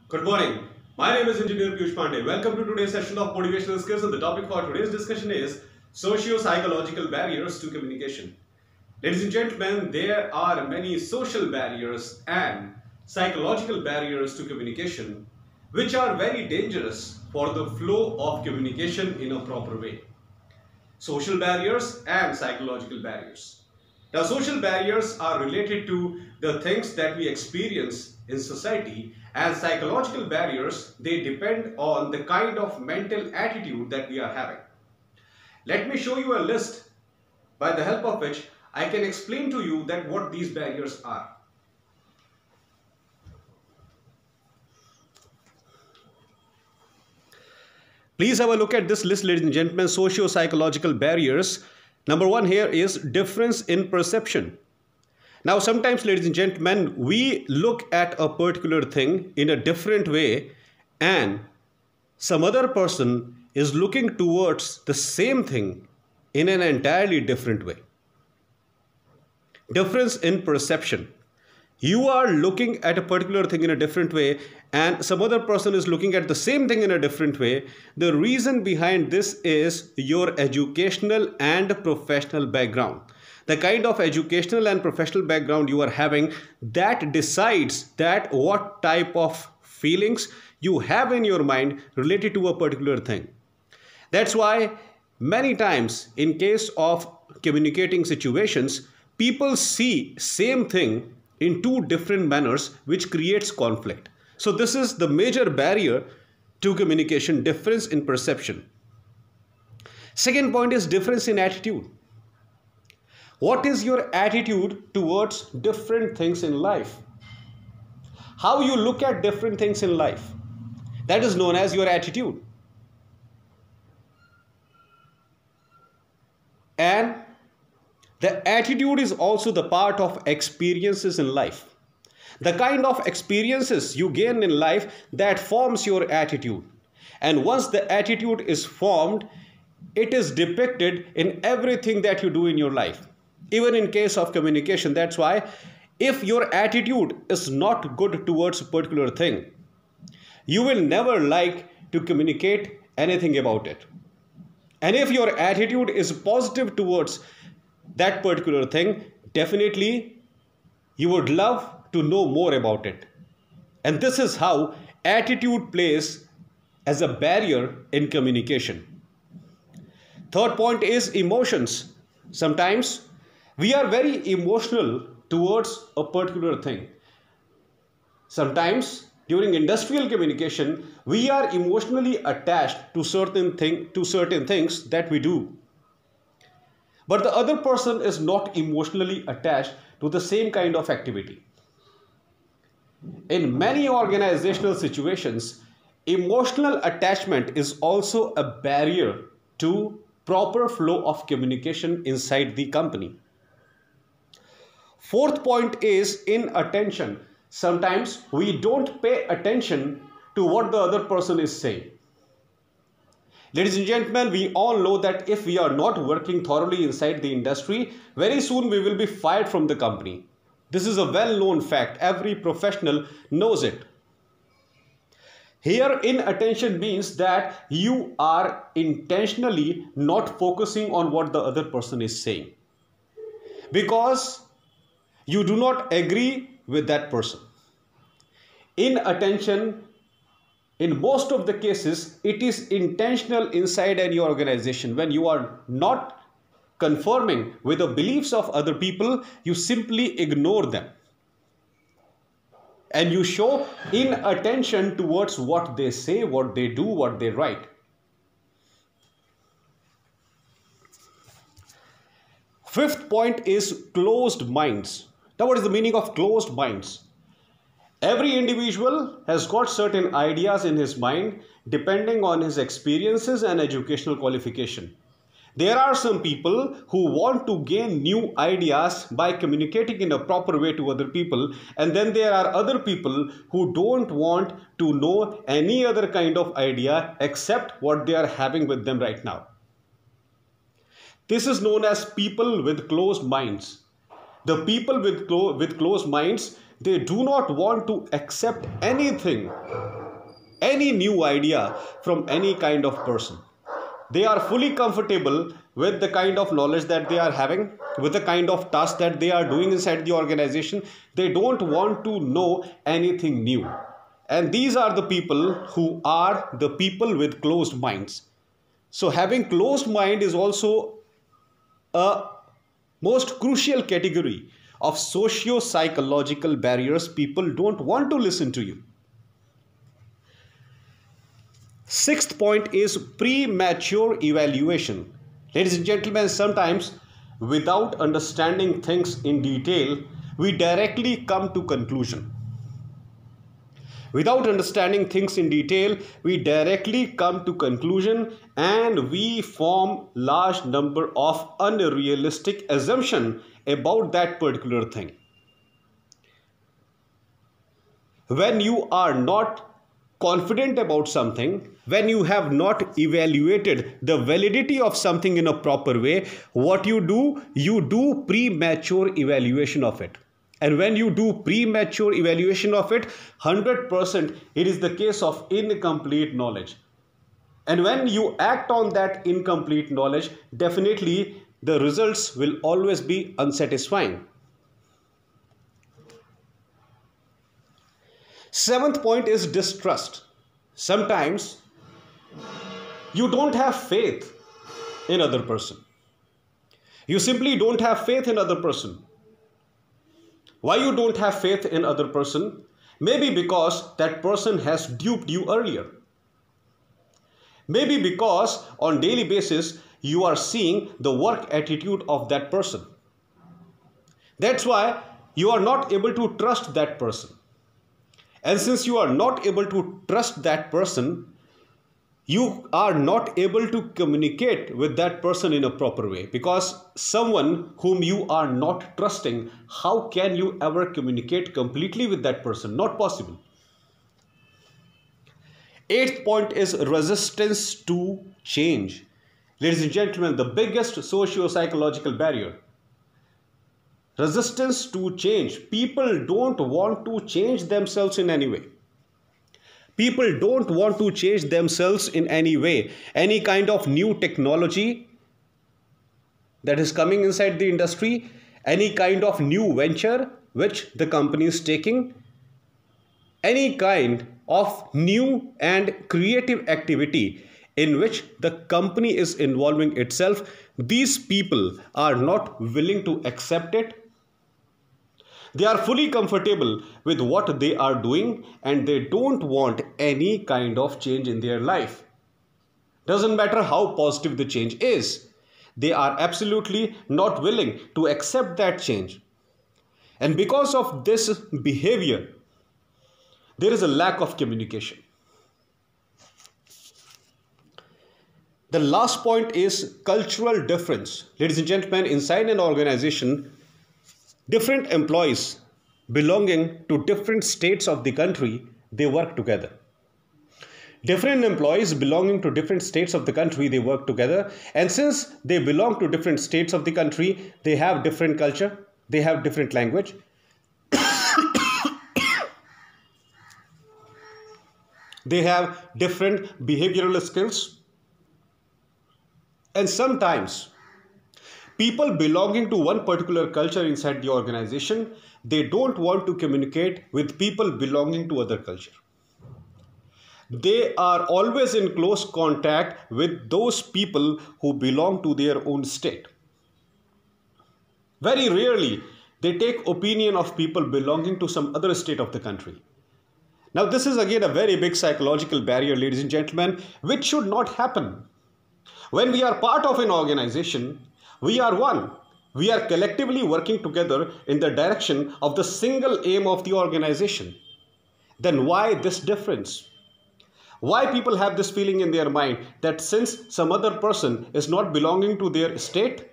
Good morning. My name is Engineer Piyush Pandey. Welcome to today's session of Motivational Skills, and the topic for today's discussion is socio-psychological barriers to communication. Ladies and gentlemen, there are many social barriers and psychological barriers to communication which are very dangerous for the flow of communication in a proper way. Social barriers and psychological barriers. Now, social barriers are related to the things that we experience in society, and psychological barriers, they depend on the kind of mental attitude that we are having. Let me show you a list by the help of which I can explain to you that what these barriers are. Please have a look at this list, ladies and gentlemen. Socio-psychological barriers. Number one here is difference in perception. Now, sometimes, ladies and gentlemen, we look at a particular thing in a different way, and some other person is looking towards the same thing in an entirely different way. Difference in perception. You are looking at a particular thing in a different way, and some other person is looking at the same thing in a different way. The reason behind this is your educational and professional background. The kind of educational and professional background you are having, that decides that what type of feelings you have in your mind related to a particular thing. That's why many times in case of communicating situations, people see same thing in two different manners, which creates conflict. So this is the major barrier to communication, difference in perception. Second point is difference in attitude. What is your attitude towards different things in life? How you look at different things in life? That is known as your attitude. And the attitude is also the part of experiences in life. The kind of experiences you gain in life, that forms your attitude. And once the attitude is formed, it is depicted in everything that you do in your life. Even in case of communication. That's why if your attitude is not good towards a particular thing, you will never like to communicate anything about it. And if your attitude is positive towards that particular thing, definitely you would love to know more about it. And this is how attitude plays as a barrier in communication. Third point is emotions. Sometimes we are very emotional towards a particular thing. Sometimes during industrial communication, we are emotionally attached to certain things that we do. But the other person is not emotionally attached to the same kind of activity. In many organizational situations, emotional attachment is also a barrier to proper flow of communication inside the company. Fourth point is inattention. Sometimes we don't pay attention to what the other person is saying. Ladies and gentlemen, we all know that if we are not working thoroughly inside the industry, very soon we will be fired from the company. This is a well-known fact. Every professional knows it. Here, inattention means that you are intentionally not focusing on what the other person is saying, because you do not agree with that person. Inattention, in most of the cases, it is intentional inside any organization. When you are not conforming with the beliefs of other people, you simply ignore them. And you show inattention towards what they say, what they do, what they write. Fifth point is closed minds. Now, what is the meaning of closed minds? Every individual has got certain ideas in his mind depending on his experiences and educational qualification. There are some people who want to gain new ideas by communicating in a proper way to other people, and then there are other people who don't want to know any other kind of idea except what they are having with them right now. This is known as people with closed minds. The people with closed minds, they do not want to accept anything, any new idea from any kind of person. They are fully comfortable with the kind of knowledge that they are having, with the kind of task that they are doing inside the organization. They don't want to know anything new. And these are the people who are the people with closed minds. So having closed mind is also a most crucial category of socio-psychological barriers. People don't want to listen to you. Sixth point is premature evaluation. Ladies and gentlemen, sometimes without understanding things in detail, we directly come to conclusion. Without understanding things in detail, we directly come to conclusion and we form large number of unrealistic assumptions about that particular thing. When you are not confident about something, when you have not evaluated the validity of something in a proper way, what you do premature evaluation of it. And when you do premature evaluation of it, 100% it is the case of incomplete knowledge. And when you act on that incomplete knowledge, definitely the results will always be unsatisfying. Seventh point is distrust. Sometimes you don't have faith in other person. You simply don't have faith in other person. Why you don't have faith in other person? Maybe because that person has duped you earlier. Maybe because on daily basis you are seeing the work attitude of that person. That's why you are not able to trust that person. And since you are not able to trust that person, you are not able to communicate with that person in a proper way, because someone whom you are not trusting, how can you ever communicate completely with that person? Not possible. Eighth point is resistance to change. Ladies and gentlemen, the biggest socio-psychological barrier. Resistance to change. People don't want to change themselves in any way. People don't want to change themselves in any way. Any kind of new technology that is coming inside the industry, any kind of new venture which the company is taking, any kind of new and creative activity in which the company is involving itself, these people are not willing to accept it. They are fully comfortable with what they are doing and they don't want any kind of change in their life. Doesn't matter how positive the change is. They are absolutely not willing to accept that change. And because of this behavior, there is a lack of communication. The last point is cultural difference. Ladies and gentlemen, inside an organization, different employees belonging to different states of the country, they work together. Different employees belonging to different states of the country, they work together. And since they belong to different states of the country, they have different culture, they have different language. They have different behavioral skills. And sometimes people belonging to one particular culture inside the organization, they don't want to communicate with people belonging to other culture. They are always in close contact with those people who belong to their own state. Very rarely they take opinion of people belonging to some other state of the country. Now this is again a very big psychological barrier, ladies and gentlemen, which should not happen. When we are part of an organization, we are one. We are collectively working together in the direction of the single aim of the organization. Then why this difference? Why people have this feeling in their mind that since some other person is not belonging to their state,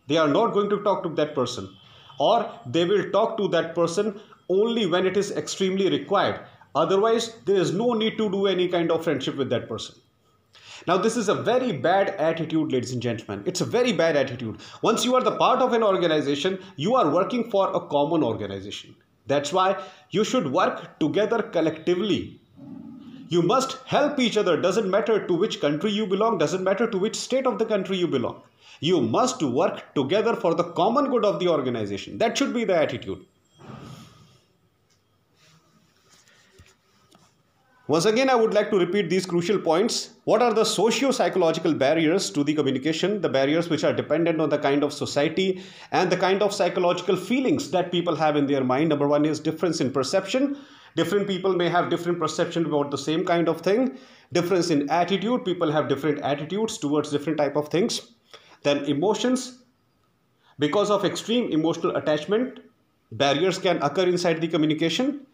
they are not going to talk to that person, or they will talk to that person only when it is extremely required. Otherwise, there is no need to do any kind of friendship with that person. Now, this is a very bad attitude, ladies and gentlemen. It's a very bad attitude. Once you are the part of an organization, you are working for a common organization. That's why you should work together collectively. You must help each other. Doesn't matter to which country you belong, doesn't matter to which state of the country you belong. You must work together for the common good of the organization. That should be the attitude. Once again, I would like to repeat these crucial points. What are the socio-psychological barriers to the communication? The barriers which are dependent on the kind of society and the kind of psychological feelings that people have in their mind. Number one is difference in perception. Different people may have different perception about the same kind of thing. Difference in attitude. People have different attitudes towards different type of things. Then emotions. Because of extreme emotional attachment, barriers can occur inside the communication.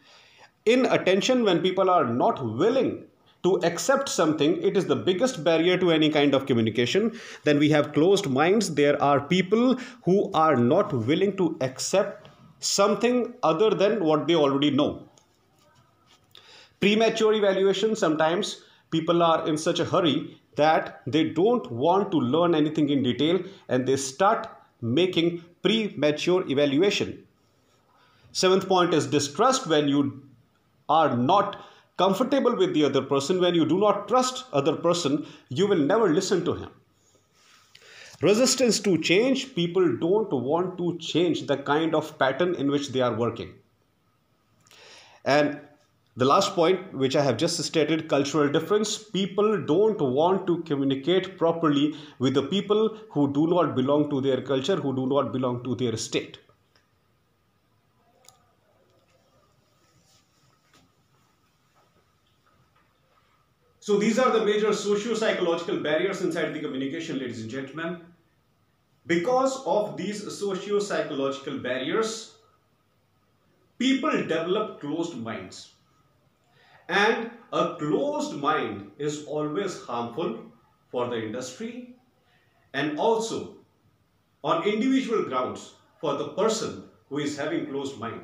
Inattention, when people are not willing to accept something, it is the biggest barrier to any kind of communication. Then we have closed minds. There are people who are not willing to accept something other than what they already know. Premature evaluation. Sometimes people are in such a hurry that they don't want to learn anything in detail and they start making premature evaluation. Seventh point is distrust. When you are not comfortable with the other person, when you do not trust other person, you will never listen to him. Resistance to change. People don't want to change the kind of pattern in which they are working. And the last point, which I have just stated, cultural difference. People don't want to communicate properly with the people who do not belong to their culture, who do not belong to their state. So these are the major socio-psychological barriers inside the communication, ladies and gentlemen. Because of these socio-psychological barriers, people develop closed minds. And a closed mind is always harmful for the industry and also on individual grounds for the person who is having closed mind.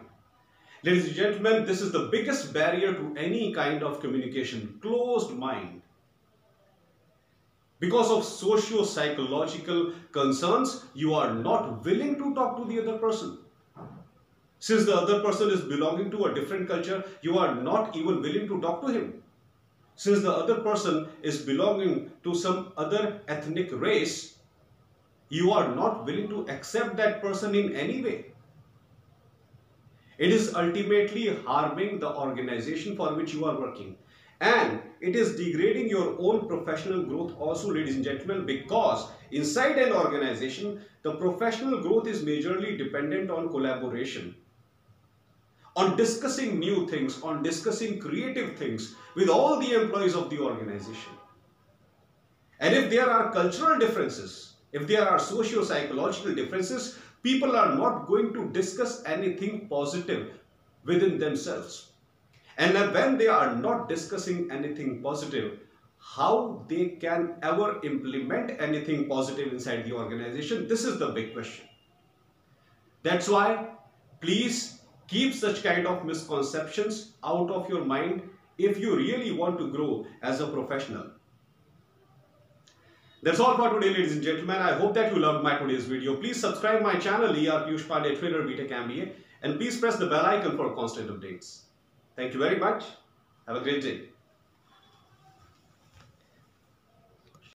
Ladies and gentlemen, this is the biggest barrier to any kind of communication, closed mind. Because of socio-psychological concerns, you are not willing to talk to the other person. Since the other person is belonging to a different culture, you are not even willing to talk to him. Since the other person is belonging to some other ethnic race, you are not willing to accept that person in any way. It is ultimately harming the organization for which you are working. And it is degrading your own professional growth also, ladies and gentlemen, because inside an organization, the professional growth is majorly dependent on collaboration, on discussing new things, on discussing creative things with all the employees of the organization. And if there are cultural differences, if there are socio-psychological differences, people are not going to discuss anything positive within themselves. And when they are not discussing anything positive, how they can ever implement anything positive inside the organization? This is the big question. That's why please keep such kind of misconceptions out of your mind if you really want to grow as a professional. That's all for today, ladies and gentlemen. I hope that you loved my today's video. Please subscribe my channel, ER Piyush Pandey, Trainer BTech MBA, and please press the bell icon for constant updates. Thank you very much. Have a great day.